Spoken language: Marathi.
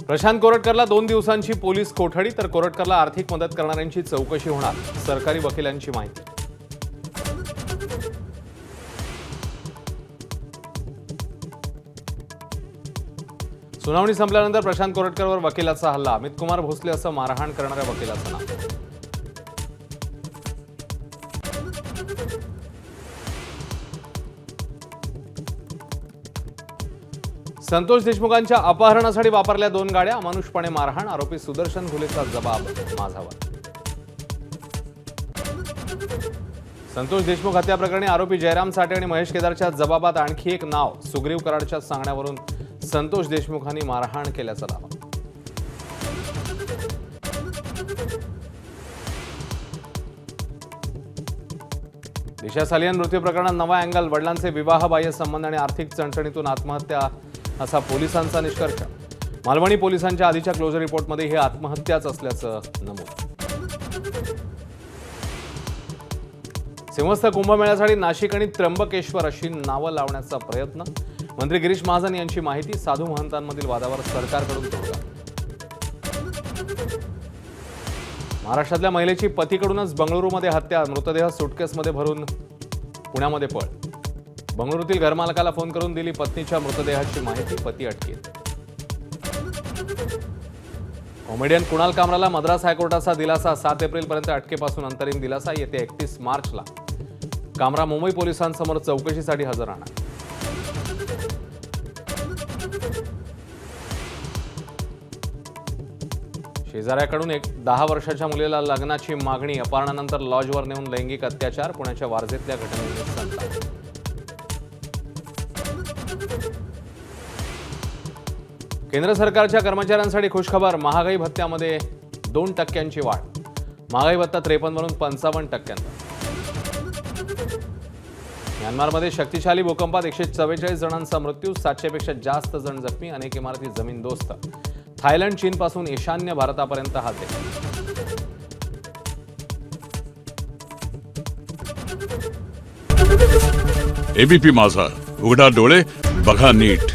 प्रशांत कोरटकरला 2 दिवसांची पोलीस कोठडी, तर कोरटकरला आर्थिक मदत करणाऱ्यांची चौकशी होणार, सरकारी वकिलांची माहिती. सुनावणी संपल्यानंतर प्रशांत कोरटकरवर वकिलाचा हल्ला. अमित कुमार भोसले असं मारहाण करणाऱ्या वकिलाचं नाव. संतोष देशमुखांच्या अपहरणासाठी वापरल्या 2 गाड्या, अमानुषपणे मारहाण, आरोपी सुदर्शन घुलेचा जबाब माझावर. संतोष देशमुख हत्या प्रकरणी आरोपी जयराम साठे आणि महेश केदारच्या जबाबात आणखी एक नाव. सुग्रीव कराडच्या सांगण्यावरून संतोष देशमुखांनी मारहाण केल्याचा दावा. दिशा सालियन मृत्यू प्रकरणात नवा अँगल. वडिलांचे विवाहबाह्य संबंध आणि आर्थिक चणचणीतून आत्महत्या असा पोलिसांचा निष्कर्ष. मालवणी पोलिसांच्या आधीच्या क्लोजर रिपोर्टमध्ये ही आत्महत्याच असल्याचं नमूद. सिंहस्थ कुंभमेळ्यासाठी नाशिक आणि त्र्यंबकेश्वर अशी नावं लावण्याचा प्रयत्न. मंत्री गिरीश महाजन यांची माहिती. साधू महंतांमधील वादावर सरकारकडून तोडगा. महाराष्ट्रातल्या महिलेची पतीकडूनच बंगळुरूमध्ये हत्या. मृतदेह सुटकेसमध्ये भरून पुण्यामध्ये पळ. बंगळुरूतील घरमालकाला फोन करून दिली पत्नीच्या मृतदेहाची माहिती. पती अटकेत. कॉमेडियन कुणाल कामराला मद्रास हायकोर्टाचा दिलासा. 7 एप्रिलपर्यंत अटकेपासून अंतरिम दिलासा. येत्या 31 मार्चला कामरा मुंबई पोलिसांसमोर चौकशीसाठी हजर राहणार. शेजाऱ्याकडून 10 वर्षाच्या मुलीला लग्नाची मागणी. अपहरणानंतर लॉजवर नेऊन लैंगिक अत्याचार. पुण्याच्या वारजेतल्या घटनेने संताप. केंद्र सरकारच्या कर्मचाऱ्यांसाठी खुशखबर. महागाई भत्त्यामध्ये 2% वाढ. महागाई भत्ता 53 वरून 55%. म्यानमारमध्ये शक्तिशाली भूकंपात 144 जणांचा मृत्यू. 700 पेक्षा जास्त जण जखमी. अनेक इमारती जमीनदोस्त. थायलंड चीनपासून ईशान्य भारतापर्यंत हाते. एबीपी माझा, उघडा डोळे बघा नीट.